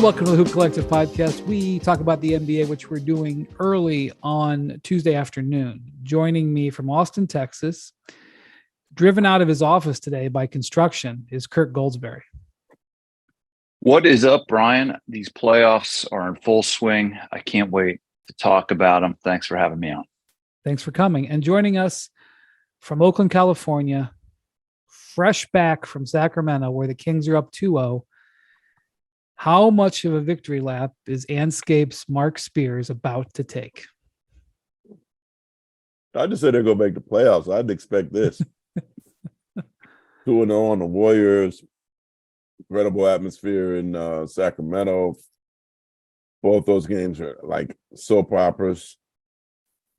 welcome to the Hoop Collective podcast. We talk about the NBA, which we're doing early on Tuesday afternoon. Joining me from Austin, Texas, driven out of his office today by construction, is Kirk Goldsberry. What is up, Brian? These playoffs are in full swing. I can't wait to talk about them. Thanks for having me on. Thanks for coming. And joining us from Oakland, California, fresh back from Sacramento, where the Kings are up 2-0. How much of a victory lap is Anscape's Mark Spears about to take? I just said they're going to make the playoffs. I'd expect this. 2-0 on the Warriors. Incredible atmosphere in Sacramento. Both those games are like soap operas.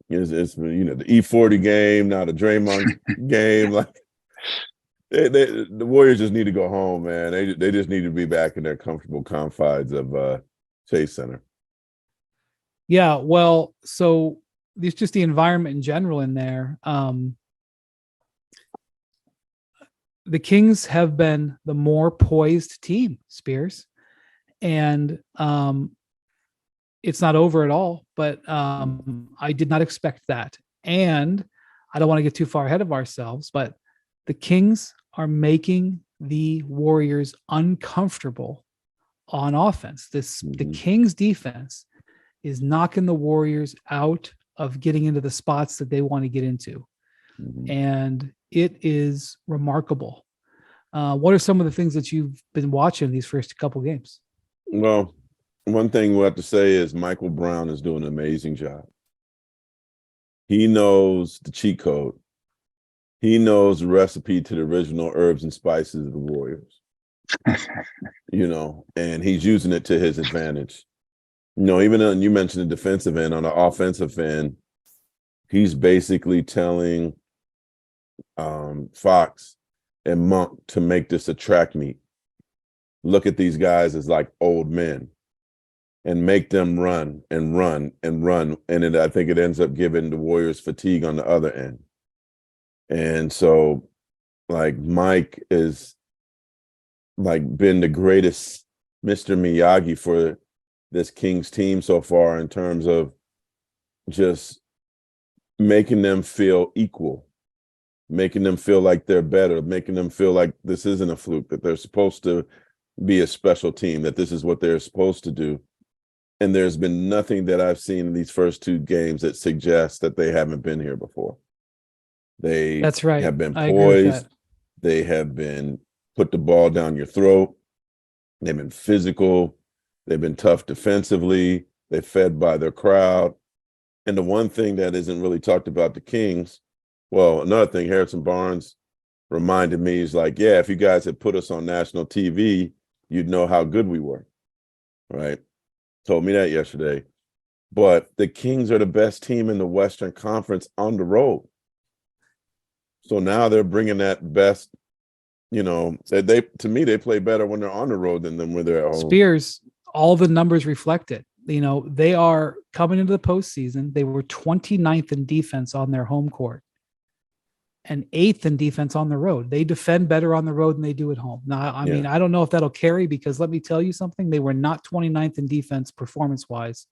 It's the E40 game, now the Draymond game. Like the Warriors just need to go home, man. They just need to be back in their comfortable confines of Chase Center. Yeah, well, so it's just the environment in general in there. The Kings have been the more poised team, Spears, and it's not over at all, but I did not expect that. And I don't want to get too far ahead of ourselves, but the Kings are making the Warriors uncomfortable on offense. The Kings defense is knocking the Warriors out of getting into the spots that they want to get into. And it is remarkable. What are some of the things that you've been watching these first couple games? Well, one thing we have to say is Michael Brown is doing an amazing job. He knows the cheat code. He knows the recipe to the original herbs and spices of the Warriors. And he's using it to his advantage. Even on, you mentioned the defensive end, on the offensive end, he's basically telling Fox and Monk to make this a track meet. Look at these guys as like old men and make them run and run and run. And I think it ends up giving the Warriors fatigue on the other end. And so, like, Mike is like been the greatest Mr. Miyagi for this Kings team so far in terms of just making them feel equal, making them feel like they're better, making them feel like this isn't a fluke, that they're supposed to be a special team, that this is what they're supposed to do. And there's been nothing that I've seen in these first two games that suggests that they haven't been here before. That's right. Have been poised. They have been put the ball down your throat. They've been physical. They've been tough defensively. They're fed by their crowd. And the one thing that isn't really talked about the Kings, well, another thing Harrison Barnes reminded me is like, yeah, if you guys had put us on national TV, you'd know how good we were, right? Told me that yesterday. But the Kings are the best team in the Western Conference on the road. So now they're bringing that best, to me, they play better when they're on the road than when they're at home. Spears, all the numbers reflect it. They are coming into the postseason. They were 29th in defense on their home court and 8th in defense on the road. They defend better on the road than they do at home. Now, I mean, I don't know if that'll carry, because let me tell you something. They were not 29th in defense performance-wise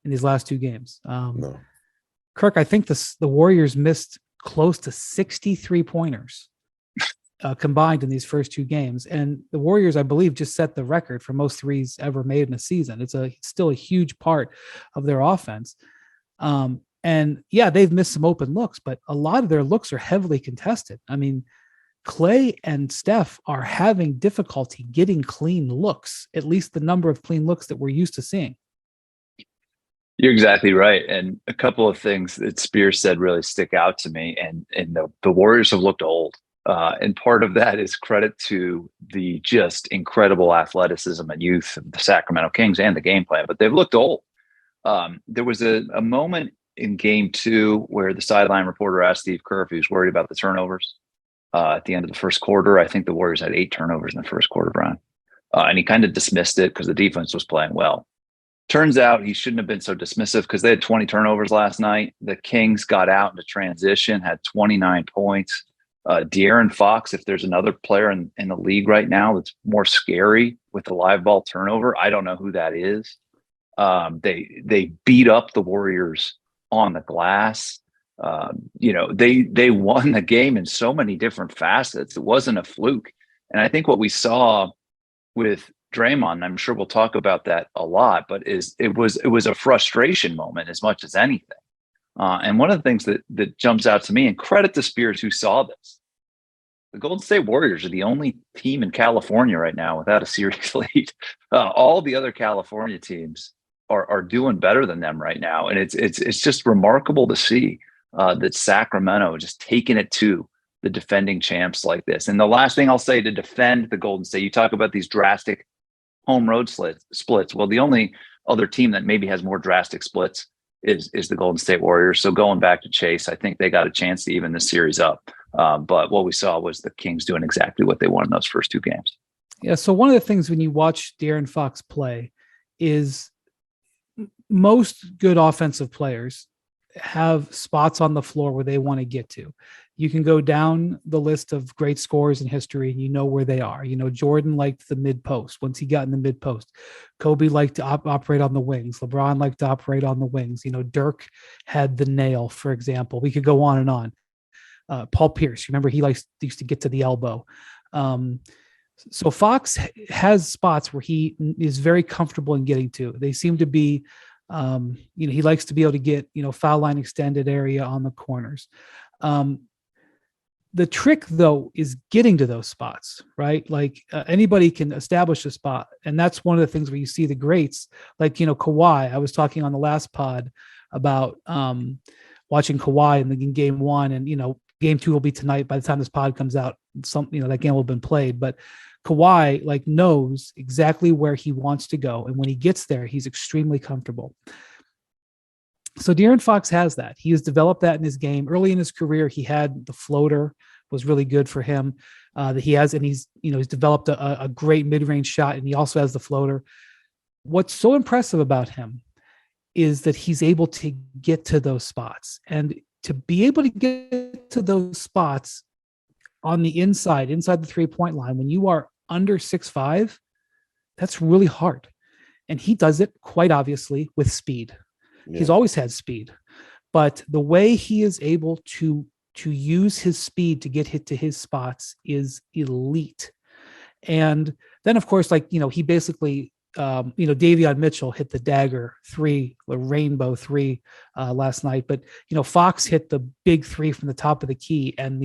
in these last two games. No. Kirk, I think the Warriors missed close to 63 pointers combined in these first two games. And the Warriors, I believe, just set the record for most threes ever made in a season. It's still a huge part of their offense. And yeah, they've missed some open looks, but a lot of their looks are heavily contested. I mean, Clay and Steph are having difficulty getting clean looks, at least the number of clean looks that we're used to seeing. You're exactly right. And a couple of things that Spears said really stick out to me. And the Warriors have looked old. And part of that is credit to the just incredible athleticism and youth of the Sacramento Kings and the game plan, but they've looked old. There was a moment in game two where the sideline reporter asked Steve Kerr if he was worried about the turnovers. At the end of the first quarter, I think the Warriors had 8 turnovers in the first quarter, Brian. And he kind of dismissed it because the defense was playing well. Turns out he shouldn't have been so dismissive because they had 20 turnovers last night. The Kings got out into transition, had 29 points. De'Aaron Fox, if there's another player in the league right now that's more scary with the live ball turnover, I don't know who that is. They beat up the Warriors on the glass. They won the game in so many different facets. It wasn't a fluke. And I think what we saw with Draymond, I'm sure we'll talk about that a lot, but it was a frustration moment as much as anything. And one of the things that jumps out to me, and credit to Spears who saw this, the Golden State Warriors are the only team in California right now without a series lead. All the other California teams are doing better than them right now, and it's just remarkable to see that Sacramento just taking it to the defending champs like this. And the last thing I'll say to defend the Golden State, you talk about these drastic home road splits. Well, the only other team that maybe has more drastic splits is the Golden State Warriors. So going back to Chase, I think they got a chance to even this series up. But what we saw was the Kings doing exactly what they wanted in those first two games. Yeah. So one of the things when you watch De'Aaron Fox play is most good offensive players have spots on the floor where they want to get to. You can go down the list of great scorers in history and you know where they are. Jordan liked the mid post. Once he got in the mid post, Kobe liked to operate on the wings. LeBron liked to operate on the wings. Dirk had the nail, for example. We could go on and on. Paul Pierce, remember he used to get to the elbow. So Fox has spots where he is very comfortable in getting to. They seem to be, he likes to be able to get, foul line extended area on the corners. The trick, though, is getting to those spots, right? Like anybody can establish a spot. And that's one of the things where you see the greats, like, Kawhi. I was talking on the last pod about watching Kawhi in game one. And, game two will be tonight. By the time this pod comes out, that game will have been played. But Kawhi knows exactly where he wants to go. And when he gets there, he's extremely comfortable. So De'Aaron Fox has that. He has developed that in his game. Early in his career, he had the floater, was really good for him. That he has, and he's developed a great mid-range shot, and he also has the floater. What's so impressive about him is that he's able to get to those spots, and to be able to get to those spots on the inside the 3-point line, when you are under 6'5", that's really hard. And he does it quite obviously with speed. Yeah. He's always had speed, but the way he is able to use his speed to get hit to his spots is elite. And then, of course, he basically, Davion Mitchell hit the dagger three, the rainbow three last night, but, Fox hit the big three from the top of the key. And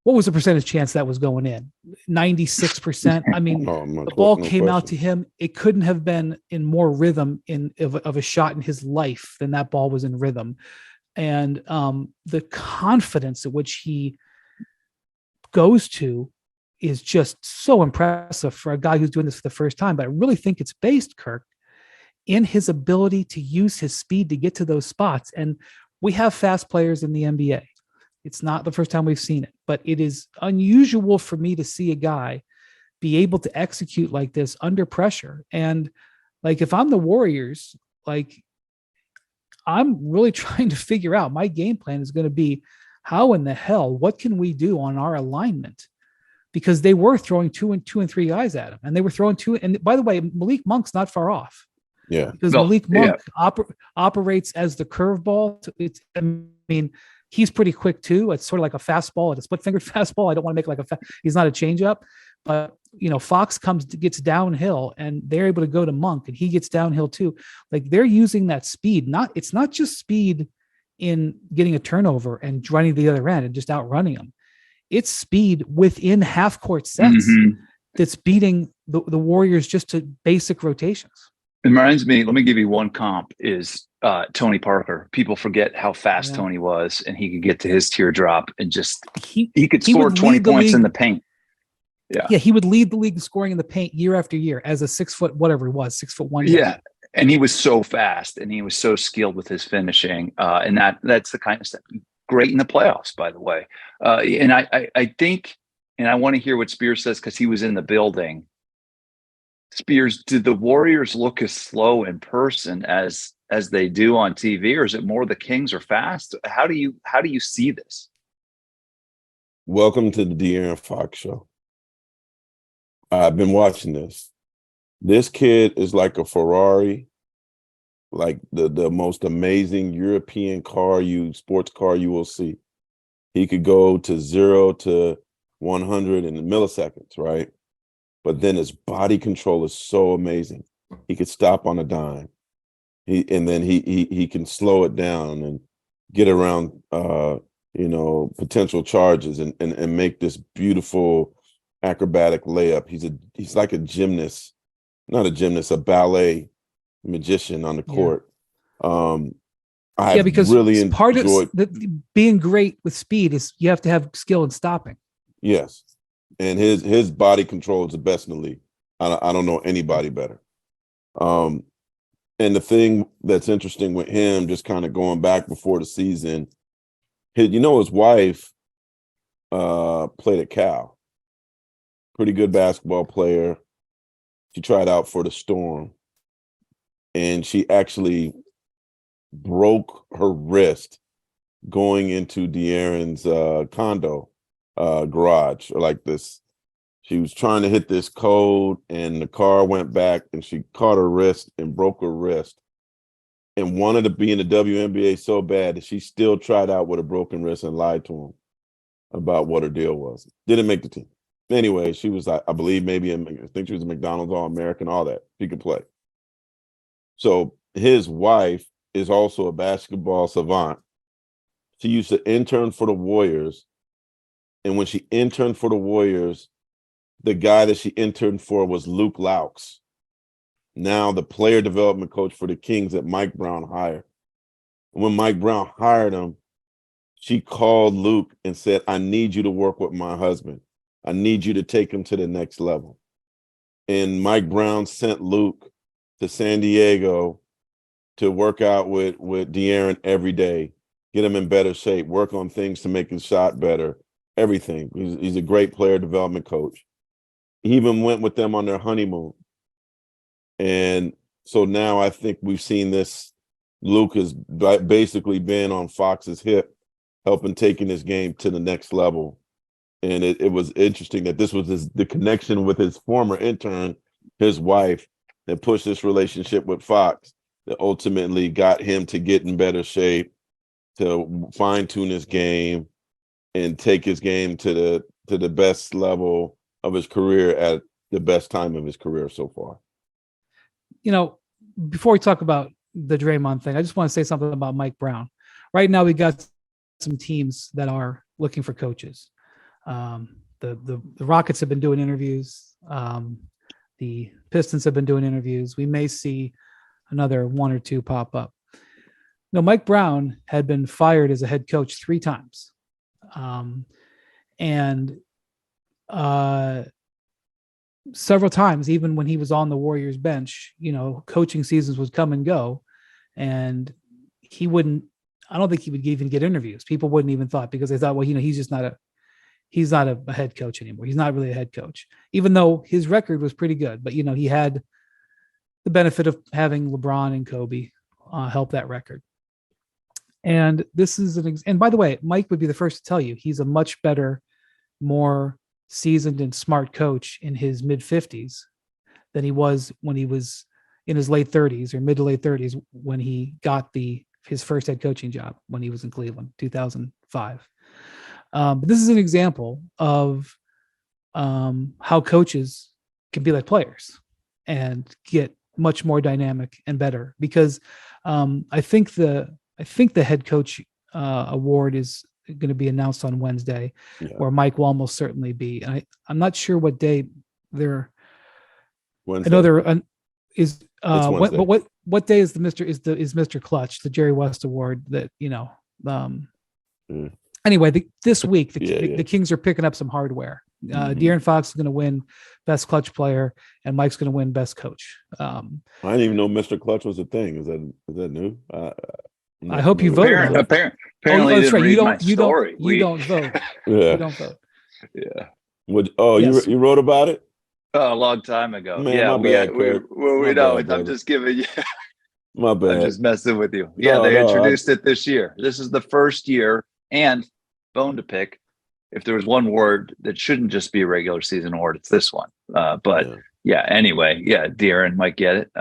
what was the percentage chance that was going in? 96%. The ball came out to him. It couldn't have been in more rhythm of a shot in his life than that ball was in rhythm. And the confidence at which he goes to is just so impressive for a guy who's doing this for the first time. But I really think it's based, Kirk, in his ability to use his speed to get to those spots. And we have fast players in the NBA. It's not the first time we've seen it, but it is unusual for me to see a guy be able to execute like this under pressure. And if I'm the Warriors, I'm really trying to figure out, my game plan is going to be, how in the hell, what can we do on our alignment? Because they were throwing two and three guys at him, and they were throwing two. And by the way, Malik Monk's not far off. Yeah. Because Malik Monk operates as the curveball. He's pretty quick too. It's sort of like a fastball, a split-fingered fastball. I don't want to make he's not a changeup, but Fox gets downhill, and they're able to go to Monk, and he gets downhill too. They're using that speed. It's not just speed in getting a turnover and running the other end and just outrunning them. It's speed within half-court sets that's beating the Warriors just to basic rotations. It reminds me, let me give you one comp, is Tony Parker. People forget how fast Tony was, and he could get to his teardrop and just he could score 20 points in the paint. Yeah, he would lead the league in scoring in the paint year after year as a 6 foot, whatever he was, 6'1". Yeah, and he was so fast, and he was so skilled with his finishing, and that's the kind of stuff. Great in the playoffs, by the way. And I think, and I want to hear what Spears says because he was in the building. Spears, did the Warriors look as slow in person as they do on TV, or is it more the Kings are fast? How do you see this? Welcome to the De'Aaron Fox Show. I've been watching this. This kid is like a Ferrari, like the most amazing European sports car you will see. He could go to 0 to 100 in milliseconds, right? But then his body control is so amazing. He could stop on a dime. He can slow it down and get around potential charges and make this beautiful acrobatic layup. He's like a gymnast, not a gymnast, a ballet magician on the court. Because really part enjoyed of being great with speed is you have to have skill in stopping. Yes. And his body control is the best in the league. I don't know anybody better. And the thing that's interesting with him, just kind of going back before the season, his wife played at Cal. Pretty good basketball player. She tried out for the Storm. And she actually broke her wrist going into De'Aaron's condo garage, or like this. She was trying to hit this code and the car went back and she caught her wrist and broke her wrist and wanted to be in the WNBA so bad that she still tried out with a broken wrist and lied to him about what her deal was. Didn't make the team. Anyway, she was, I believe, I think she was a McDonald's All-American, all that. She could play. So his wife is also a basketball savant. She used to intern for the Warriors. And when she interned for the Warriors, the guy that she interned for was Luke Laux, now the player development coach for the Kings that Mike Brown hired. When Mike Brown hired him, she called Luke and said, I need you to work with my husband. I need you to take him to the next level. And Mike Brown sent Luke to San Diego to work out with De'Aaron every day, get him in better shape, work on things to make his shot better, everything. He's a great player development coach. He even went with them on their honeymoon. And so now I think we've seen this. Luke has basically been on Fox's hip, helping taking his game to the next level. And it was interesting that this was the connection with his former intern, his wife, that pushed this relationship with Fox that ultimately got him to get in better shape, to fine-tune his game and take his game to the best level of his career at the best time of his career so far. Before we talk about the Draymond thing, I just want to say something about Mike Brown. Right now, we got some teams that are looking for coaches. The Rockets have been doing interviews. The Pistons have been doing interviews. We may see another one or two pop up. Mike Brown had been fired as a head coach 3 times. Several times, even when he was on the Warriors bench, coaching seasons would come and go, and I don't think he would even get interviews. People wouldn't even thought, because they thought, well, he's not a head coach anymore. He's not really a head coach, even though his record was pretty good. But, he had the benefit of having LeBron and Kobe help that record. And this is and by the way, Mike would be the first to tell you, he's a much better, more seasoned and smart coach in his mid-50s than he was when he was in his late 30s or mid to late 30s when he got his first head coaching job when he was in Cleveland, 2005. But this is an example of how coaches can be like players and get much more dynamic and better, because I think the head coach award is going to be announced on Wednesday, where Mike will almost certainly be. And I'm not sure what day they're. Wednesday. I know there is. What day is Mr. Clutch, the Jerry West Award that Anyway, this week the Kings are picking up some hardware. De'Aaron Fox is going to win best clutch player, and Mike's going to win best coach. I didn't even know Mr. Clutch was a thing. Is that new? I hope you voted. Apparently, that's right. You don't vote. You don't vote. You don't vote. Yeah. You wrote about it? Oh, a long time ago. Man, we know. I'm just giving you. My bad. I'm just messing with you. Yeah, they introduced it this year. This is the first year, and bone to pick. if there was one award that shouldn't just be a regular season award, it's this one. But anyway, De'Aaron might get it.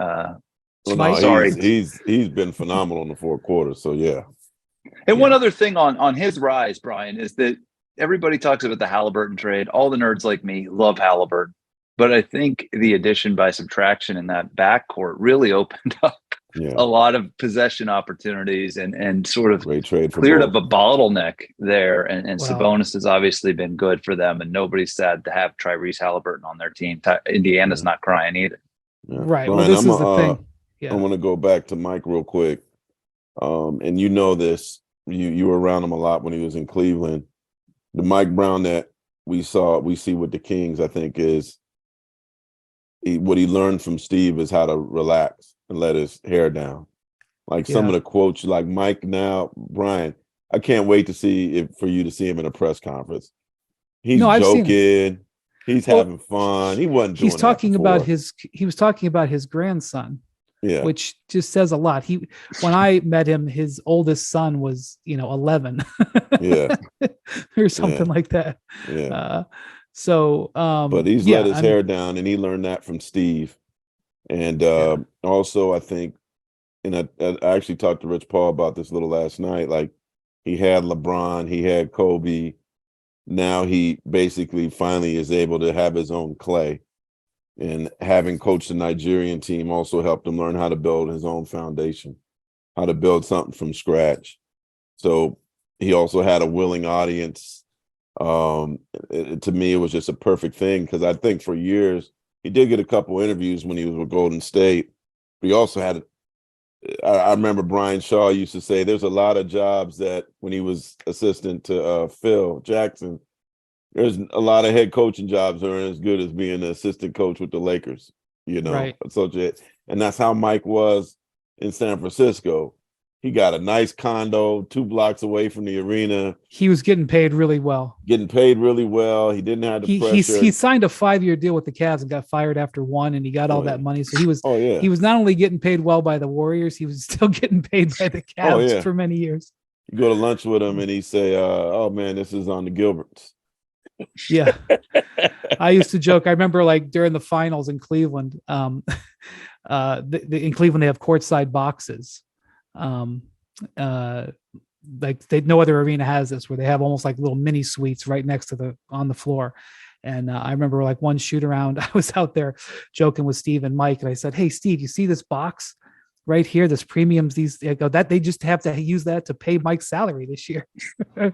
Sorry, he's been phenomenal in the fourth quarter. So And one other thing on his rise, Brian, is that everybody talks about the Halliburton trade. All the nerds like me love Halliburton, but I think the addition by subtraction in that backcourt really opened up a lot of possession opportunities and sort of great trade cleared up a bottleneck there. And Sabonis has obviously been good for them, and nobody's sad to have Tyrese Halliburton on their team. Indiana's not crying either. Right. Brian, well, this is the thing. I want to go back to Mike real quick. And you know this, you were around him a lot when he was in Cleveland. The Mike Brown that we see with the Kings, I think what he learned from Steve is how to relax and let his hair down. Like some of the quotes, like Mike now, Brian, I can't wait to for you to see him in a press conference. He's joking. He's having fun. He wasn't doing He's talking about he was talking about his grandson. Yeah. Which just says a lot. When I met him, his oldest son was, 11. Yeah. Or something like that. Yeah. But he's let his hair down, and he learned that from Steve. And also, I think, and I actually talked to Rich Paul about this a little last night. Like, he had LeBron, he had Kobe. Now he basically finally is able to have his own Clay. And having coached the Nigerian team also helped him learn how to build his own foundation, how to build something from scratch. So he also had a willing audience. To me, it was just a perfect thing, because I think for years he did get a couple interviews when he was with Golden State. But he also had, I remember Brian Shaw used to say, there's a lot of jobs that when he was assistant to Phil Jackson, there's a lot of head coaching jobs that aren't as good as being an assistant coach with the Lakers, Right. So, and that's how Mike was in San Francisco. He got a nice condo 2 blocks away from the arena. He was getting paid really well. He didn't have the pressure. He signed a 5-year deal with the Cavs and got fired after 1, and he got all that money. So he was not only getting paid well by the Warriors, he was still getting paid by the Cavs for many years. You go to lunch with him and he say, oh man, this is on the Gilberts. Yeah. I used to joke. I remember, like, during the finals in Cleveland, in Cleveland, they have courtside boxes. Like no other arena has this, where they have almost like little mini suites right next to on the floor. And I remember, like, one shoot around, I was out there joking with Steve and Mike, and I said, "Hey, Steve, you see this box right here? This premiums, that they just have to use that to pay Mike's salary this year." And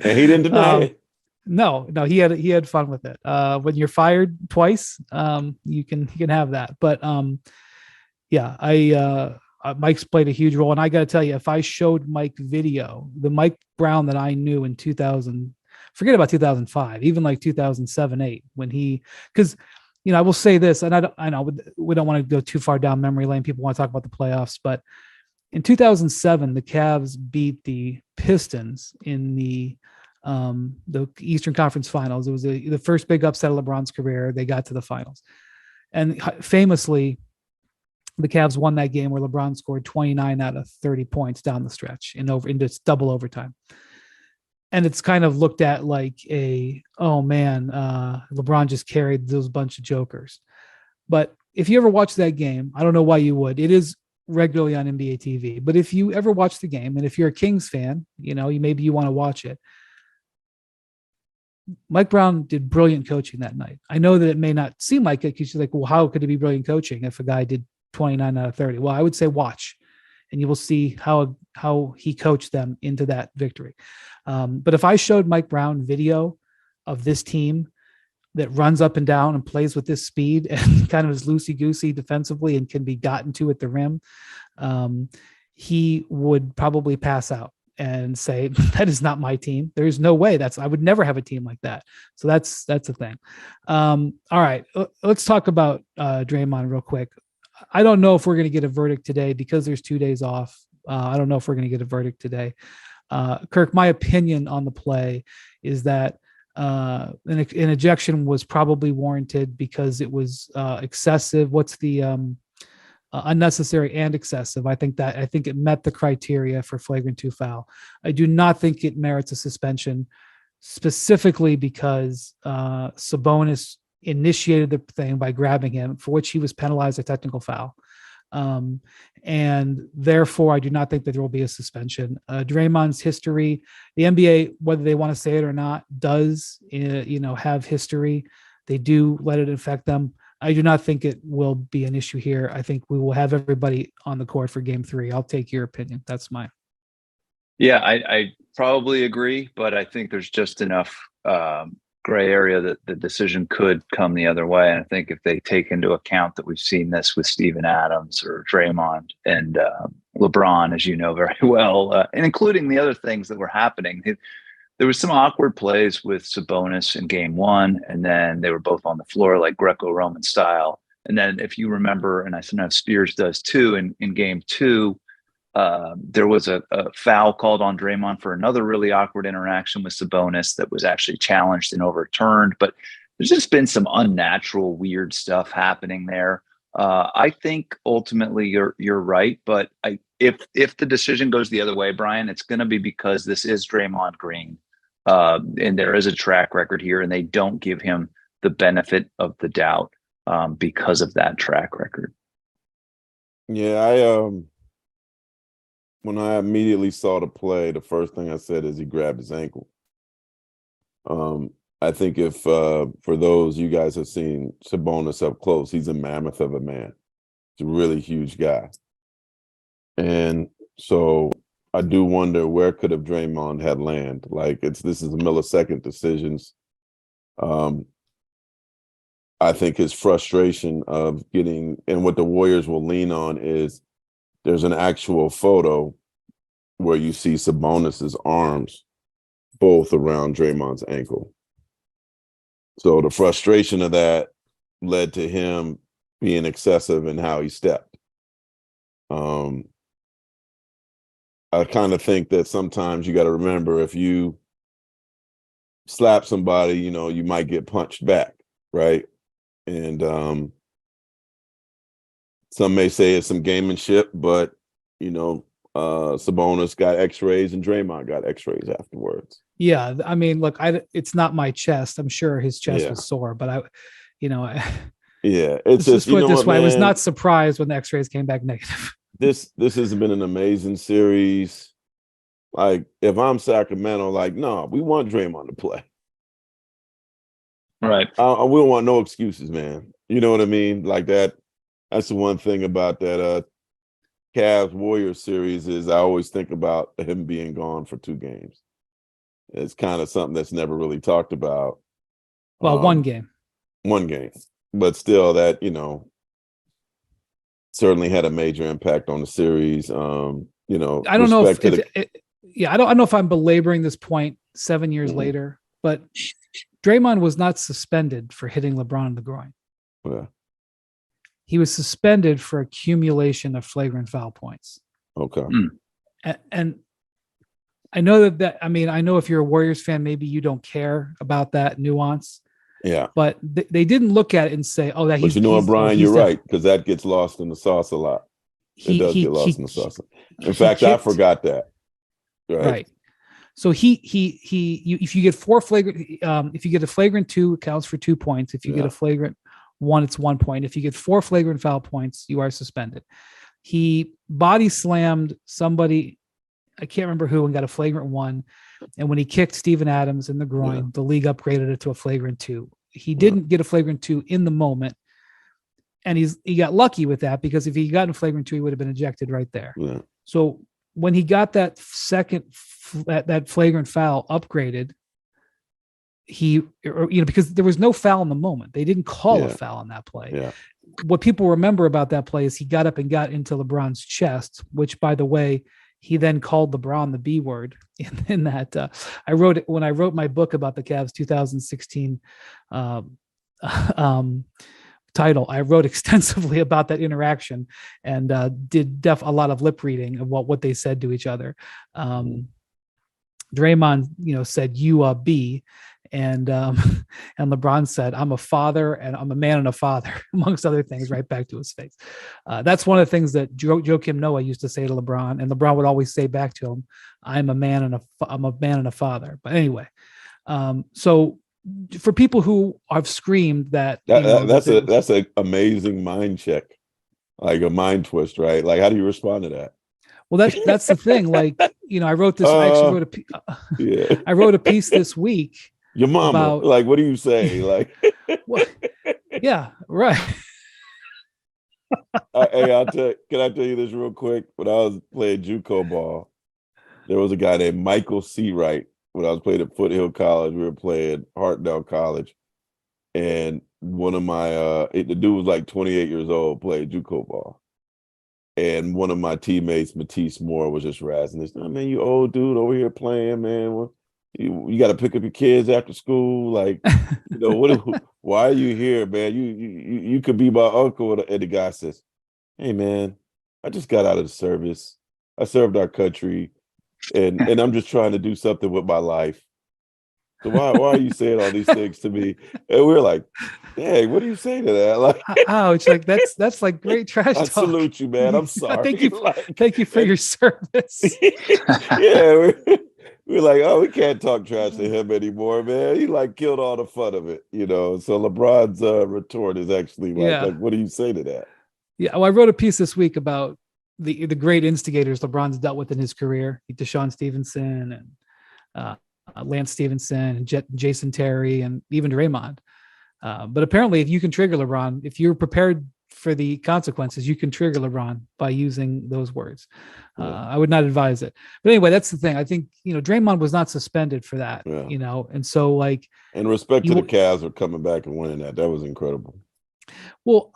he didn't deny it. No, he had fun with it. When you're fired twice, you can have that. But Mike's played a huge role. And I got to tell you, if I showed Mike video, the Mike Brown that I knew in 2000, forget about 2005, even like 2007, 8, when because I will say this, and I know we don't want to go too far down memory lane. People want to talk about the playoffs, but in 2007, the Cavs beat the Pistons in the Eastern Conference Finals. It was the first big upset of LeBron's career. They got to the finals, and famously, the Cavs won that game where LeBron scored 29 out of 30 points down the stretch into double overtime. And it's kind of looked at like LeBron just carried those bunch of jokers. But if you ever watch that game, I don't know why you would. It is regularly on NBA TV. But if you ever watch the game, and if you're a Kings fan, maybe you want to watch it. Mike Brown did brilliant coaching that night. I know that it may not seem like it, because you're like, well, how could it be brilliant coaching if a guy did 29 out of 30? Well, I would say watch, and you will see how he coached them into that victory. But if I showed Mike Brown video of this team that runs up and down and plays with this speed and kind of is loosey-goosey defensively and can be gotten to at the rim, he would probably pass out and say, that is not my team. There's no way I would never have a team like that. So that's the thing. All right, let's talk about Draymond real quick. I don't know if we're going to get a verdict today because there's 2 days off. I don't know if we're going to get a verdict today. Kirk, my opinion on the play is that an ejection was probably warranted because it was excessive. What's the unnecessary and excessive. I think it met the criteria for flagrant 2 foul. I do not think it merits a suspension, specifically because Sabonis initiated the thing by grabbing him, for which he was penalized a technical foul. And therefore, I do not think that there will be a suspension. Draymond's history, the NBA, whether they want to say it or not, does have history. They do let it affect them. I do not think it will be an issue here. I think we will have everybody on the court for Game 3. I'll take your opinion. That's mine. Yeah, I probably agree, but I think there's just enough gray area that the decision could come the other way. And I think if they take into account that we've seen this with Steven Adams or Draymond and LeBron, as you know very well, and including the other things that were happening, there was some awkward plays with Sabonis in Game 1, and then they were both on the floor like Greco-Roman style. And then if you remember, and I sometimes Spears does too, in Game 2, there was a foul called on Draymond for another really awkward interaction with Sabonis that was actually challenged and overturned. But there's just been some unnatural, weird stuff happening there. I think ultimately you're right, but if the decision goes the other way, Brian, it's going to be because this is Draymond Green, and there is a track record here, and they don't give him the benefit of the doubt because of that track record. Yeah, when I immediately saw the play, the first thing I said is he grabbed his ankle. I think if for those you guys have seen Sabonis up close, he's a mammoth of a man. He's a really huge guy. And so I do wonder where could have Draymond had land. Like this is a millisecond decisions. I think his frustration of getting, and what the Warriors will lean on is there's an actual photo where you see Sabonis's arms both around Draymond's ankle. So the frustration of that led to him being excessive in how he stepped. I kind of think that sometimes you got to remember, if you slap somebody, you might get punched back, right? And some may say it's some gamemanship, but Sabonis got X-rays and Draymond got X-rays afterwards. Yeah, I mean, look, it's not my chest. I'm sure his chest was sore, but yeah, it's just put it this way. I was not surprised when the X-rays came back negative. This has been an amazing series. Like, if I'm Sacramento, no, we want Draymond to play. Right. We don't want no excuses, man. You know what I mean? Like that. That's the one thing about that Cavs Warriors series is I always think about him being gone for 2 games. It's kind of something that's never really talked about. Well, 1 game. 1 game. But still, that, certainly had a major impact on the series. I don't know I don't know if I'm belaboring this point 7 years later, but Draymond was not suspended for hitting LeBron in the groin. Yeah. He was suspended for accumulation of flagrant foul points. Okay. And I know I know if you're a Warriors fan, maybe you don't care about that nuance. Yeah. But they didn't look at it and say, oh, that he's. But what, Brian, you're right, because that gets lost in the sauce a lot. It does get lost in the sauce. In fact, I forgot that. Right. So if you get 4 flagrant, if you get a flagrant 2, it counts for 2 points. If you get a flagrant 1, it's 1 point. If you get 4 flagrant foul points, you are suspended. He body slammed somebody, I can't remember who, and got a flagrant 1. And when he kicked Steven Adams in the groin, the league upgraded it to a flagrant 2. He didn't get a flagrant 2 in the moment. And he got lucky with that, because if he got a flagrant 2, he would have been ejected right there. Yeah. So when he got that second, that flagrant foul upgraded, because there was no foul in the moment. They didn't call a foul on that play. Yeah. What people remember about that play is he got up and got into LeBron's chest, which, by the way, he then called LeBron the B word in that. I wrote it when I wrote my book about the Cavs 2016 title. I wrote extensively about that interaction and did a lot of lip reading of what they said to each other. Draymond, said you be, and and LeBron said, I'm a father and I'm a man and a father, amongst other things, right back to his face. That's one of the things that Joakim Noah used to say to LeBron, and LeBron would always say back to him, I'm a man and a father. But anyway, so for people who have screamed that's an amazing mind check, like a mind twist, right? Like, how do you respond to that? Well, that's the thing. Like, I wrote this. I actually I wrote a piece this week. Your mama, like, what do you say? Like, yeah, right. Hey, can I tell you this real quick? When I was playing JUCO ball, there was a guy named Michael Seawright. When I was playing at Foothill College, we were playing Hartnell College, and one of my the dude was like 28 years old, played JUCO ball, and one of my teammates, Matisse Moore, was just razzing this. I mean, you old dude over here playing, man. Well, you got to pick up your kids after school, like, why are you here, man? You could be my uncle. And the guy says, hey, man, I just got out of the service. I served our country. And I'm just trying to do something with my life. So why are you saying all these things to me? And we're like, dang, what do you say to that? Like, ouch! Like that's like great trash talk. I salute you, man. I'm sorry. Thank you for your service. Yeah, we're like, oh, we can't talk trash to him anymore, man. He like killed all the fun of it, So LeBron's retort is actually like, what do you say to that? Yeah, well, I wrote a piece this week about the great instigators LeBron's dealt with in his career, Deshaun Stevenson and Lance Stevenson and Jason Terry and even Draymond. But apparently, if you can trigger LeBron, if you're prepared for the consequences, you can trigger LeBron by using those words. I would not advise it. But anyway, that's the thing. I think, Draymond was not suspended for that, and so like. And respect to the Cavs for coming back and winning that. That was incredible. Well,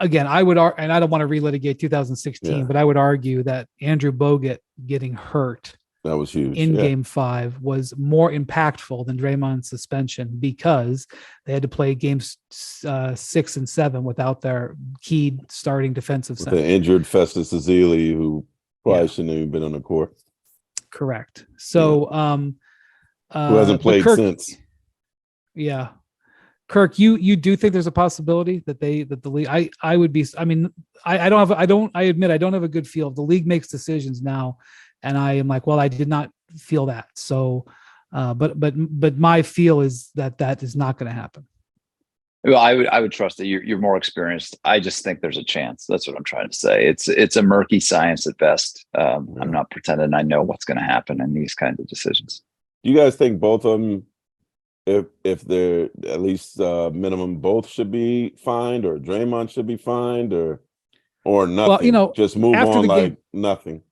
again, I would, and I don't want to relitigate 2016, but I would argue that Andrew Bogut getting hurt that was huge in Game 5 was more impactful than Draymond's suspension because they had to play games 6 and 7 without their key starting defensive center. The injured Festus Ezeli, who probably shouldn't have even been on the court. Correct. So, who hasn't played since? Yeah. Kirk, you do think there's a possibility that the league, I would be, I mean, I admit I don't have a good feel. The league makes decisions now and I am like, well, I did not feel that. So, but my feel is that is not going to happen. Well, I would trust that you're more experienced. I just think there's a chance. That's what I'm trying to say. It's a murky science at best. I'm not pretending I know what's going to happen in these kinds of decisions. Do you guys think both of them, if they're at least minimum, both should be fined, or Draymond should be fined, or nothing? Well, just move on like nothing.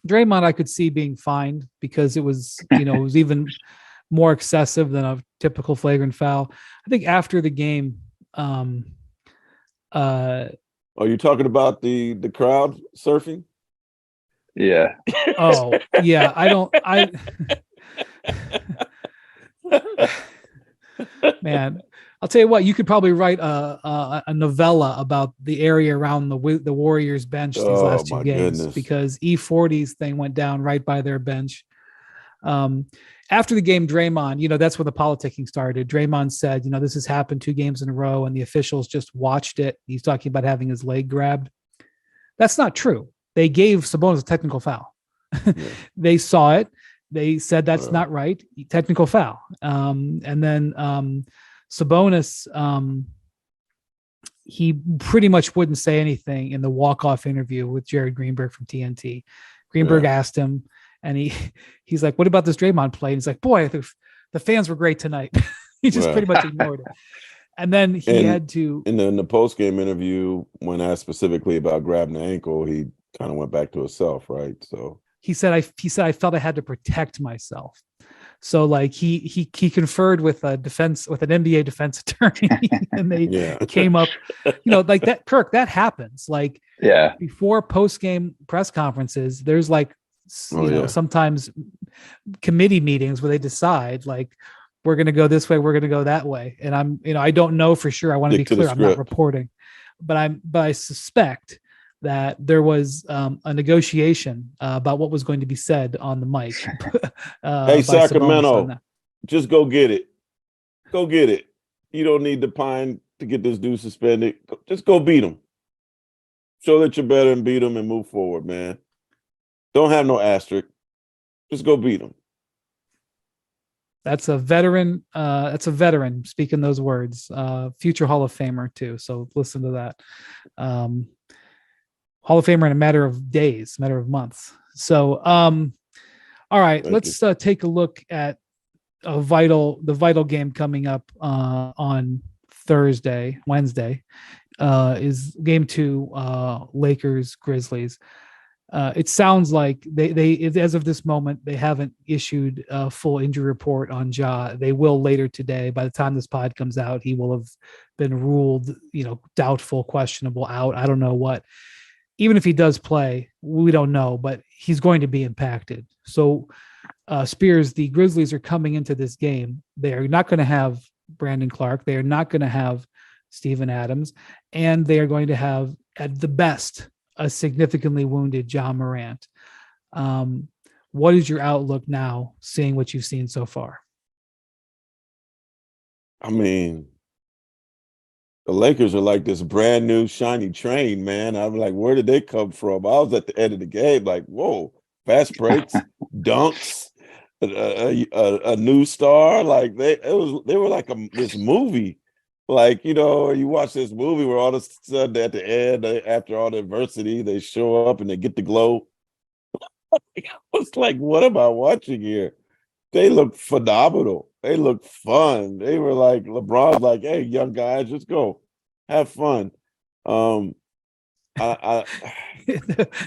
Draymond, I could see being fined because it was, it was even more excessive than a typical flagrant foul. I think after the game, are you talking about the crowd surfing? Yeah. Oh, yeah. Man, I'll tell you what, you could probably write a novella about the area around the Warriors bench these last two games, because E40's thing went down right by their bench. After the game, Draymond, that's when the politicking started. Draymond said, this has happened 2 games in a row and the officials just watched it. He's talking about having his leg grabbed. That's not true. They gave Sabonis a technical foul. They saw it. They said that's not right. Technical foul. And then Sabonis, he pretty much wouldn't say anything in the walk-off interview with Jared Greenberg from TNT. Greenberg asked him, and he's like, what about this Draymond play? And he's like, boy, the fans were great tonight. He just pretty much ignored it. And then he had to. And then the post-game interview, when asked specifically about grabbing the ankle, he kind of went back to himself, right? So he said I felt I had to protect myself. So like he conferred with an NBA defense attorney, and they came up, like that. Kirk, that happens. Like before post-game press conferences, there's like sometimes committee meetings where they decide like, we're going to go this way, we're going to go that way. And I don't know for sure. I want to be clear. I'm not reporting, but I suspect that there was a negotiation about what was going to be said on the mic. Hey, by Sabonis on Sacramento, that. just go get it. Go get it. You don't need the pine to get this dude suspended. Just go beat him. Show that you're better and beat him and move forward, man. Don't have no asterisk. Just go beat him. That's a veteran. Speaking those words. Future Hall of Famer too. So listen to that. Hall of Famer in a matter of days, matter of months. So, all right, let's take a look at the vital game coming up on Wednesday, is game 2, Lakers Grizzlies. It sounds like they as of this moment, they haven't issued a full injury report on Ja. They will later today. By the time this pod comes out, he will have been ruled, doubtful, questionable, out. I don't know what. Even if he does play, we don't know, but he's going to be impacted. So, Spears, the Grizzlies are coming into this game. They are not going to have Brandon Clark. They are not going to have Steven Adams, and they are going to have, at the best, a significantly wounded Ja Morant. What is your outlook now, seeing what you've seen so far? I mean, the Lakers are like this brand new shiny train, man. I'm like, where did they come from? I was at the end of the game, like, whoa, fast breaks, dunks, a new star. Like they were like this movie. Like, you watch this movie where all of a sudden at the end, after all the adversity, they show up and they get the glow. I was like, what am I watching here? They look phenomenal. They look fun. They were like, LeBron's like, hey, young guys, just go have fun. I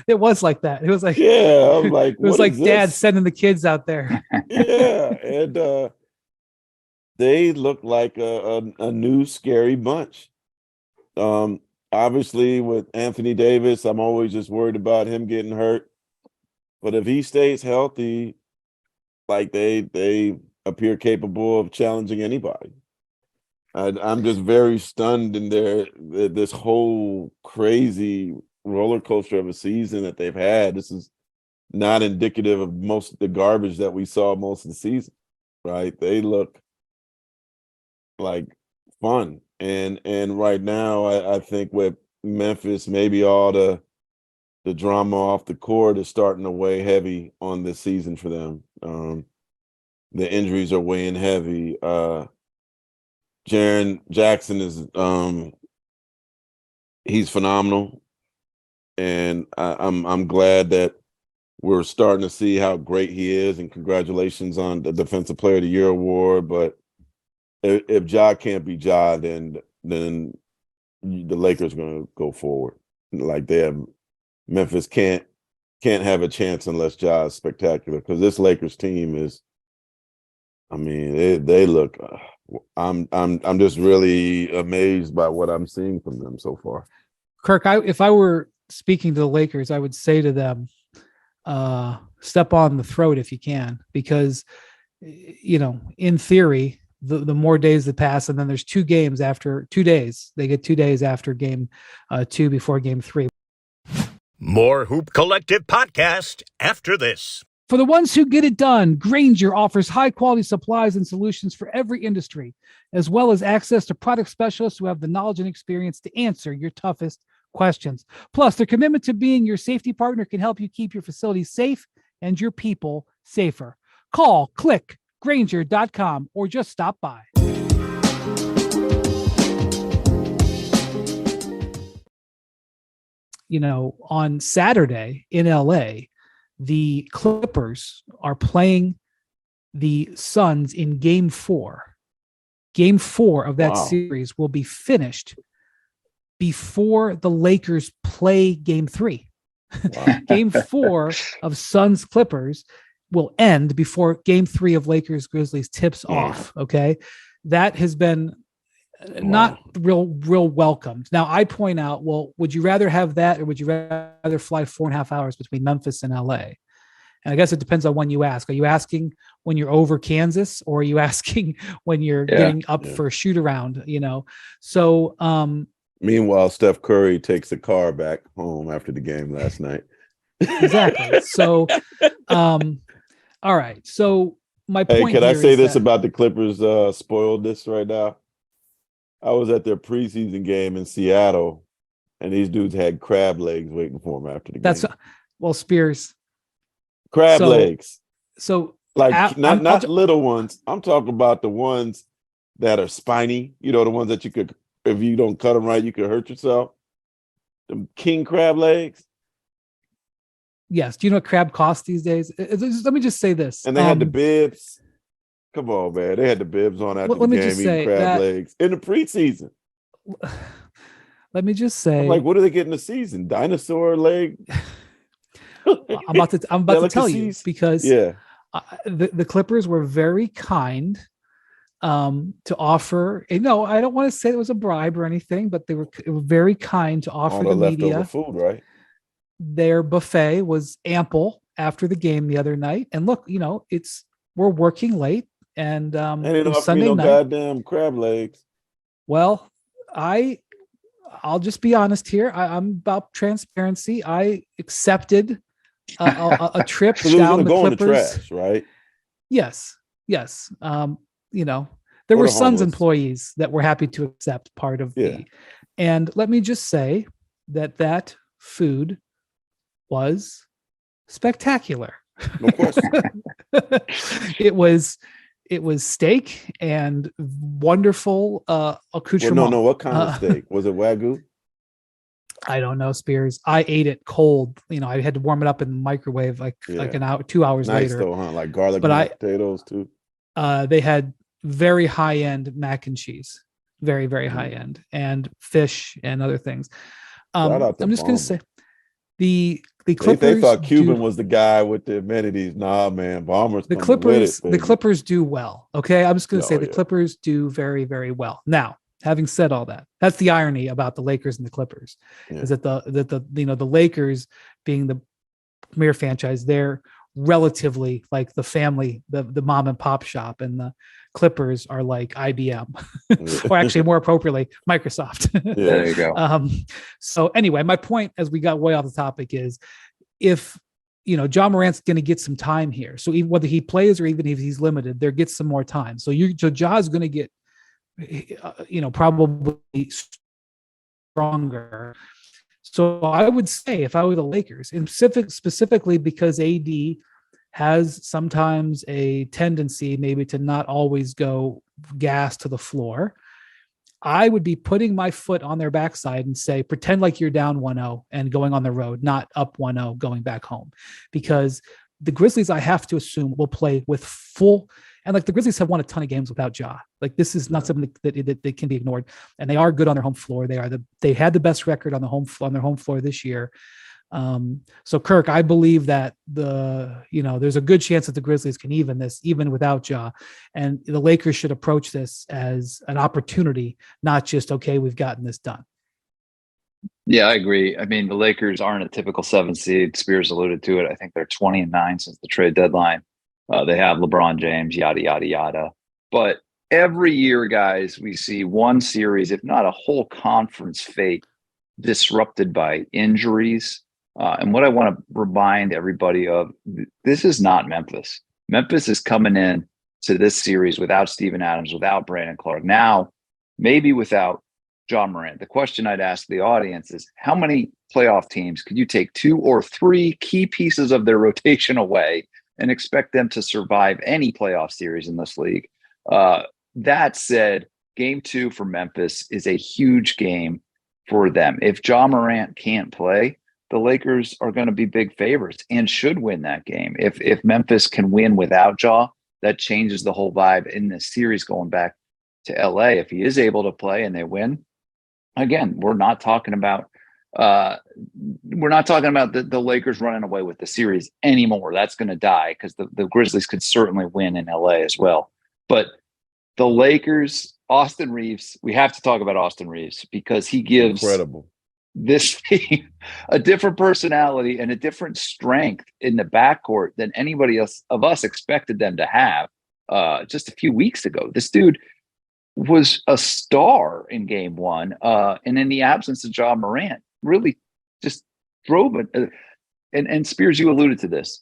It was like that. It was like, yeah, I'm like, it was like dad sending the kids out there. Yeah, and they look like a new scary bunch. Obviously, with Anthony Davis, I'm always just worried about him getting hurt. But if he stays healthy, like they appear capable of challenging anybody. I'm just very stunned in this whole crazy roller coaster of a season that they've had. This is not indicative of most of the garbage that we saw most of the season, right? They look like fun. And right now, I think with Memphis, maybe all the drama off the court is starting to weigh heavy on this season for them. The injuries are weighing heavy. Jaren Jackson is he's phenomenal, and I'm glad that we're starting to see how great he is. And congratulations on the Defensive Player of the Year award. But if Ja can't be Ja, then the Lakers are going to go forward. Like Memphis can't have a chance unless Ja is spectacular, because this Lakers team is. I mean, they look. I'm just really amazed by what I'm seeing from them so far. Kirk, if I were speaking to the Lakers, I would say to them, step on the throat if you can, because, in theory, the more days that pass, and then there's 2 games after 2 days, they get 2 days after game 2 before game 3. More Hoop Collective podcast after this. For the ones who get it done, Grainger offers high-quality supplies and solutions for every industry, as well as access to product specialists who have the knowledge and experience to answer your toughest questions. Plus, their commitment to being your safety partner can help you keep your facilities safe and your people safer. Call, click, Grainger.com, or just stop by. On Saturday in LA, the Clippers are playing the Suns in game 4. Game 4 of that series will be finished before the Lakers play game 3. Wow. Game 4 of Suns Clippers will end before game 3 of Lakers Grizzlies tips off. Okay. That has been not real welcomed. Now I point out, well, would you rather have that, or would you rather fly 4.5 hours between Memphis and LA? And I guess it depends on when you ask. Are you asking when you're over Kansas, or are you asking when you're getting up for a shoot around? So Meanwhile, Steph Curry takes a car back home after the game last night. Exactly. So, all right. So my Hey, point can I here say is this that about the Clippers spoiled this right now? I was at their preseason game in Seattle, and these dudes had crab legs waiting for them after the that's game. well, Spears. Crab So, legs. so Like I'm, not little ones. I'm talking about the ones that are spiny. You know, the ones that you could, if you don't cut them right, you could hurt yourself. The king crab legs. yes. Do you know what crab costs these days? Let me just say this. And they had the bibs. Come on, man. They had the bibs on after the let me game just eating say crab that. legs in the preseason. Let me just I'm say. like, what do they get in the season? Dinosaur leg? I'm about to tell you Delicacies? because Yeah. the Clippers were very kind to offer. No, I don't want to say it was a bribe or anything, but it were very kind to offer All the the leftover media. food, right? Their buffet was ample after the game the other night. And look, we're working late, and And it they don't was offer me Sunday no night. goddamn crab legs. Well, I'll just be honest here. I'm about transparency. I accepted a trip Because it was down going to the go in the Clippers. trash, right? Yes. There Or were the Suns homeless. employees that were happy to accept part of Yeah. and let me just say that food was spectacular. No question. it was steak and wonderful Well, accoutrement. no. What kind of steak? Was it Wagyu? I don't know, Spears. I ate it cold. I had to warm it up in the microwave like an hour, 2 hours Nice later. though, huh? Like garlic But mashed potatoes too. They had very high end mac and cheese, very, very high end, and fish and other things. Shout out to I'm just going to Bomber. say the Clippers. They thought Cuban was the guy with the amenities. Nah, man, Bomber's the coming with it. The Clippers do well. Okay, I'm just going to say the yeah. Clippers do very, very well. Now, having said all that, that's the irony about the Lakers and the Clippers is that the Lakers being the premier franchise, they're relatively like the family, the mom and pop shop, and the Clippers are like IBM, or actually more appropriately, Microsoft. There you go. So anyway, my point, as we got way off the topic, is if John Morant's going to get some time here, so even whether he plays or even if he's limited, there gets some more time. So Ja's going to get, probably stronger. So I would say if I were the Lakers, and specifically because AD has sometimes a tendency maybe to not always go gas to the floor, I would be putting my foot on their backside and say, pretend like you're down 1-0 and going on the road, not up 1-0 going back home. Because the Grizzlies, I have to assume, will play with full. And like the Grizzlies have won a ton of games without Ja. Like this is not something that can be ignored. And they are good on their home floor. They had the best record on their home floor this year. So Kirk, I believe that there's a good chance that the Grizzlies can even this even without Ja. And the Lakers should approach this as an opportunity, not just, okay, we've gotten this done. Yeah, I agree. I mean, the Lakers aren't a typical 7 seed. Spears alluded to it. I think they're 20-9 since the trade deadline. They have LeBron James, yada, yada, yada. But every year, guys, we see one series, if not a whole conference fate, disrupted by injuries. And what I want to remind everybody of, this is not Memphis. Memphis is coming in to this series without Steven Adams, without Brandon Clark. Now, maybe without John Morant. The question I'd ask the audience is, how many playoff teams could you take 2 or 3 key pieces of their rotation away and expect them to survive any playoff series in this league? That said, game 2 for Memphis is a huge game for them. If John Morant can't play, the Lakers are going to be big favorites and should win that game. If Memphis can win without Ja, that changes the whole vibe in this series going back to LA. If he is able to play and they win, again, we're not talking about the Lakers running away with the series anymore. That's going to die because the Grizzlies could certainly win in LA as well. But the Lakers, Austin Reeves, we have to talk about Austin Reeves because he gives this team a different personality and a different strength in the backcourt than anybody else of us expected them to have just a few weeks ago. This dude, was a star in game one. And in the absence of Ja Morant, really just drove it. And Spears, you alluded to this.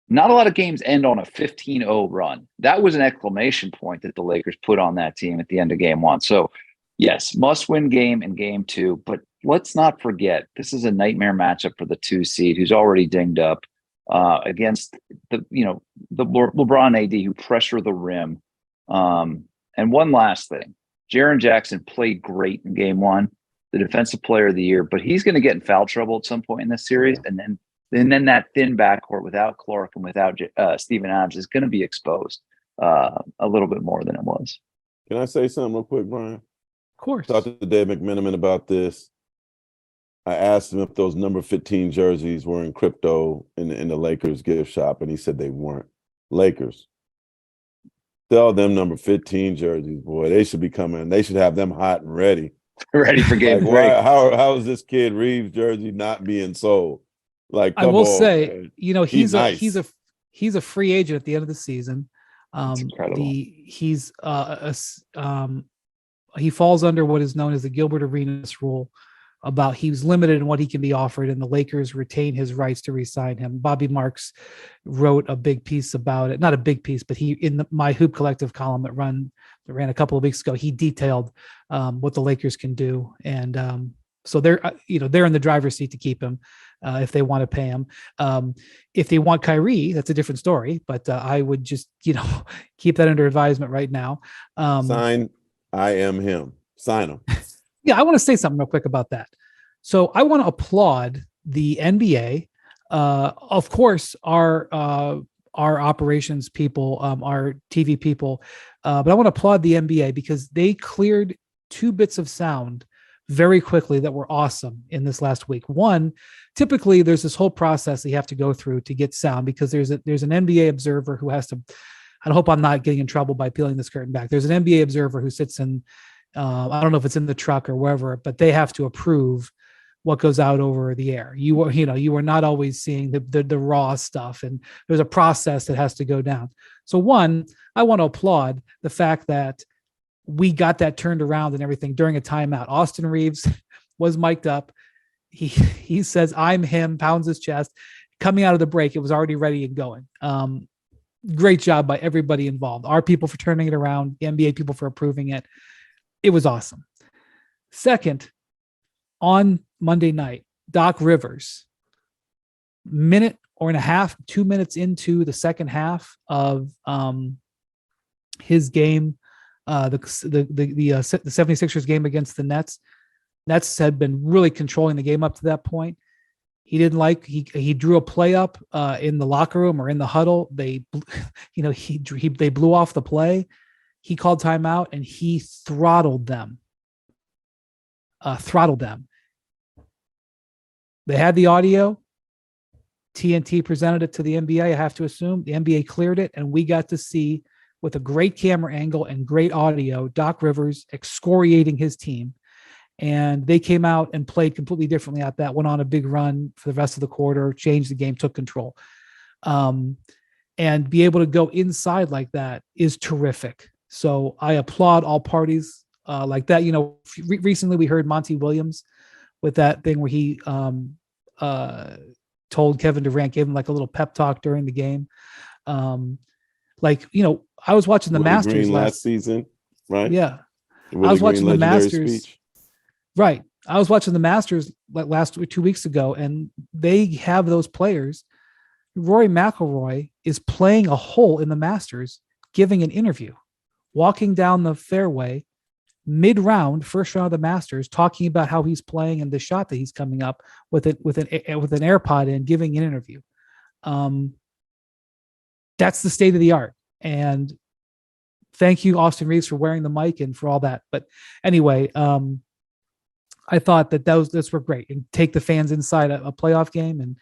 Not a lot of games end on a 15-0 run. That was an exclamation point that the Lakers put on that team at the end of game one. So, yes, must-win game in game two. But let's not forget, this is a nightmare matchup for the 2 seed who's already dinged up against the LeBron AD who pressure the rim. And one last thing, Jaren Jackson played great in game one, the defensive player of the year, but he's going to get in foul trouble at some point in this series. And then that thin backcourt without Clark and without Steven Adams is going to be exposed a little bit more than it was. Can I say something real quick, Brian? Of course. Talked to Dave McMenamin about this. I asked him if those number 15 jerseys were in crypto in the Lakers gift shop, and he said they weren't. Lakers, sell them number 15 jerseys, boy. They should be coming. They should have them hot and ready. Ready for game three. How is this kid Reeves jersey not being sold? Like, I will say, man. he's nice. he's a free agent at the end of the season. That's incredible. He falls under what is known as the Gilbert Arenas rule, about he's limited in what he can be offered, and the Lakers retain his rights to re-sign him. Bobby Marks wrote a big piece about it, not a big piece, but my Hoop Collective column that ran a couple of weeks ago, he detailed what the Lakers can do, and so they're in the driver's seat to keep him if they want to pay him. If they want Kyrie, that's a different story, but I would just keep that under advisement right now. Sign, I am him. Sign him. Yeah, I want to say something real quick about that. So I want to applaud the NBA. Of course, our operations people, our TV people, but I want to applaud the NBA because they cleared 2 bits of sound very quickly that were awesome in this last week. One, typically there's this whole process that you have to go through to get sound because there's an NBA observer who has to. I hope I'm not getting in trouble by peeling this curtain back. There's an NBA observer who sits in. I don't know if it's in the truck or wherever, but they have to approve what goes out over the air. You are not always seeing the raw stuff, and there's a process that has to go down. So one, I want to applaud the fact that we got that turned around and everything during a timeout. Austin Reeves was mic'd up. He says, "I'm him," pounds his chest. Coming out of the break, it was already ready and going. Great job by everybody involved. Our people for turning it around, the NBA people for approving it. It was awesome. Second, on Monday night, Doc Rivers, minute or and a half, 2 minutes into the second half of his game, the 76ers game against the Nets. Nets had been really controlling the game up to that point. He didn't he drew a play up in the locker room or in the huddle. They blew off the play. He called timeout and he throttled them. They had the audio. TNT presented it to the NBA. I have to assume the NBA cleared it, and we got to see, with a great camera angle and great audio, Doc Rivers excoriating his team. And they came out and played completely differently at that, went on a big run for the rest of the quarter, changed the game, took control. And be able to go inside like that is terrific. So I applaud all parties like that. Recently we heard Monty Williams with that thing where he told Kevin Durant, gave him like a little pep talk during the game. I was watching the Masters Green last season, right? Yeah. Willie I was watching Green the legendary Masters. speech. Right. I was watching the Masters like last 2 weeks ago, and they have those players. Rory McIlroy is playing a hole in the Masters, giving an interview, walking down the fairway mid-round, first round of the Masters, talking about how he's playing and the shot that he's coming up with an AirPod in, giving an interview. That's the state of the art. And thank you, Austin Reeves, for wearing the mic and for all that. But anyway, I thought that those were great, and take the fans inside a playoff game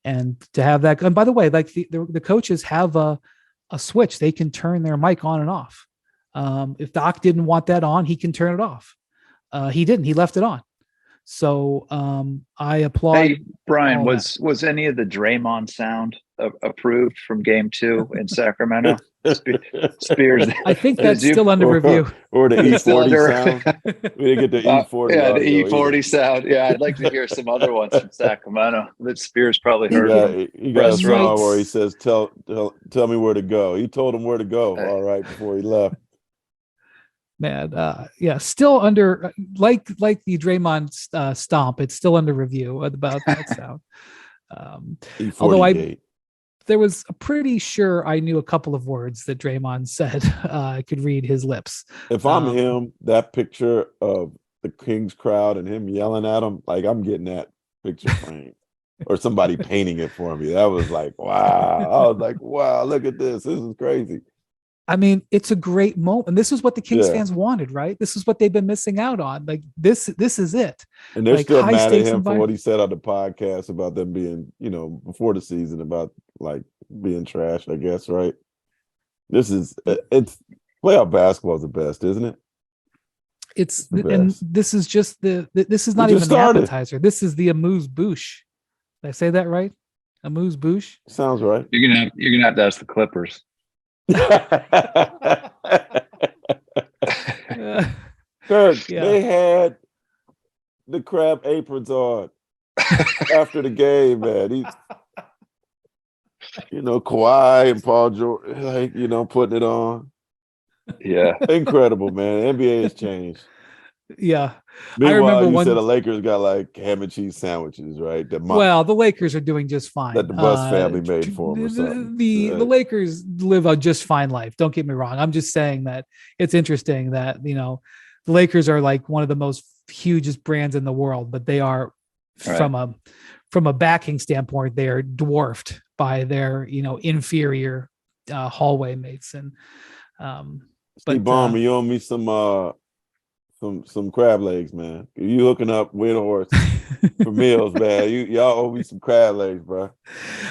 and to have that. And by the way, like the coaches have a switch. They can turn their mic on and off. If Doc didn't want that on, he can turn it off. He didn't. He left it on. So I applaud. Hey, Brian, was any of the Draymond sound approved from Game 2 in Sacramento? Spears. I think Did that's you- still under review. Or the It's still E40 under- sound. We didn't get the E40 yeah, the audio E40 either. sound. Yeah, I'd like to hear some other ones from Sacramento that Spears probably heard. He got a song Restaurants. where he says, tell me where to go. He told him where to go, all right, before he left. Man, yeah, still under like the Draymond stomp. It's still under review about that sound. E40 Although gate. there was pretty sure I knew a couple of words that Draymond said. I could read his lips. If I'm him, that picture of the Kings crowd and him yelling at him, like I'm getting that picture framed. Or somebody painting it for me. That was like, wow. I was like, wow, look at this. This is crazy. I mean, it's a great moment. And this is what the Kings Yeah. fans wanted, right? This is what they've been missing out on. Like this is it. And they're Like, still high mad at stakes him for environment. what he said on the podcast about them being, before the season about like being trash, I guess, right? It's playoff basketball is the best, isn't it? It's the and best. this is just this is not just even the started. appetizer. This is the amuse bouche. Did I say that right? Amuse bouche. Sounds right. You're gonna have to ask the Clippers. Kirk, Yeah. they had the crab aprons on after the game, man. Kawhi and Paul George, putting it on. Yeah. Incredible, man. NBA has changed. Yeah. Meanwhile, remember you one- said the Lakers got like ham and cheese sandwiches, right? Well, the Lakers are doing just fine. That the Buss family made for 'em or something. The Right. Lakers live a just fine life. Don't get me wrong. I'm just saying that it's interesting that the Lakers are like one of the most hugest brands in the world, but they are Right. from a backing standpoint, they are dwarfed by their inferior hallway mates. And Steve Ballmer, you owe me some crab legs, man. You hooking up windhorst for meals, man. Y'all owe me some crab legs, bro.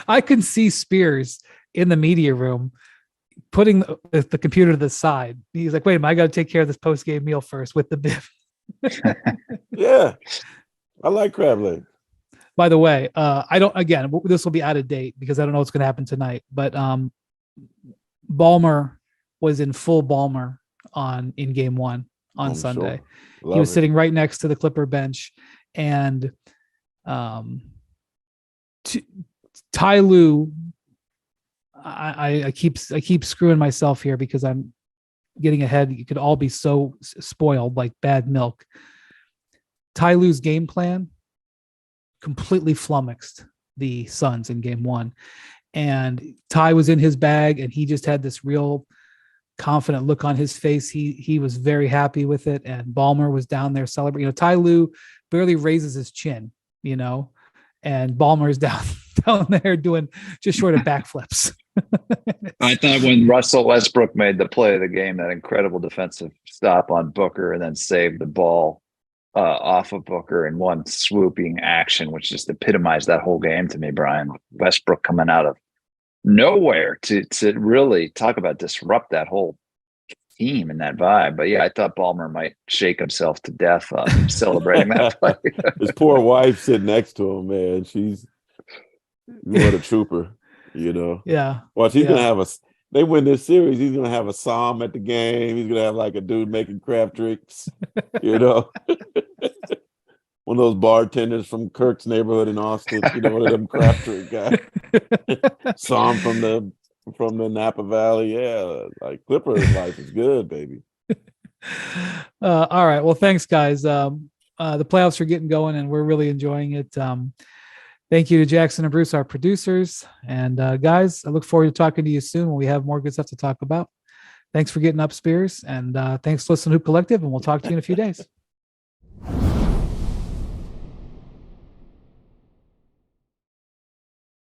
I can see Spears in the media room putting the computer to the side. He's like, wait a minute, I got to take care of this post-game meal first with the bib. Yeah, I like crab legs. By the way, this will be out of date because I don't know what's going to happen tonight, but Ballmer was in full Ballmer in game 1 on I'm Sunday. sure. He was sitting right next to the Clipper bench, and Ty Lue, I keep screwing myself here because I'm getting ahead. You could all be so spoiled like bad milk. Ty Lue's game plan completely flummoxed the Suns in game 1, and Ty was in his bag, and he just had this real confident look on his face. He was very happy with it, and Ballmer was down there celebrating. Ty Lue barely raises his chin, and Ballmer is down there doing just short of backflips. I thought when Russell Westbrook made the play of the game, that incredible defensive stop on Booker and then saved the ball off of Booker in one swooping action, which just epitomized that whole game to me, Brian. Westbrook coming out of nowhere to really talk about disrupt that whole team and that vibe. But yeah, I thought Ballmer might shake himself to death celebrating that play. His poor wife sitting next to him, man. She's what a trooper, Yeah. Watch, he's gonna have they win this series, he's gonna have a psalm at the game. He's gonna have like a dude making crab drinks, One of those bartenders from Kirk's neighborhood in Austin, one of them crab drink guys. Psalm from the Napa Valley. Yeah, like Clippers life is good, baby. All right. Well, thanks, guys. The playoffs are getting going, and we're really enjoying it. Thank you to Jackson and Bruce, our producers. And guys, I look forward to talking to you soon when we have more good stuff to talk about. Thanks for getting up, Spears. And thanks for listening to Hoop Collective, and we'll talk to you in a few days.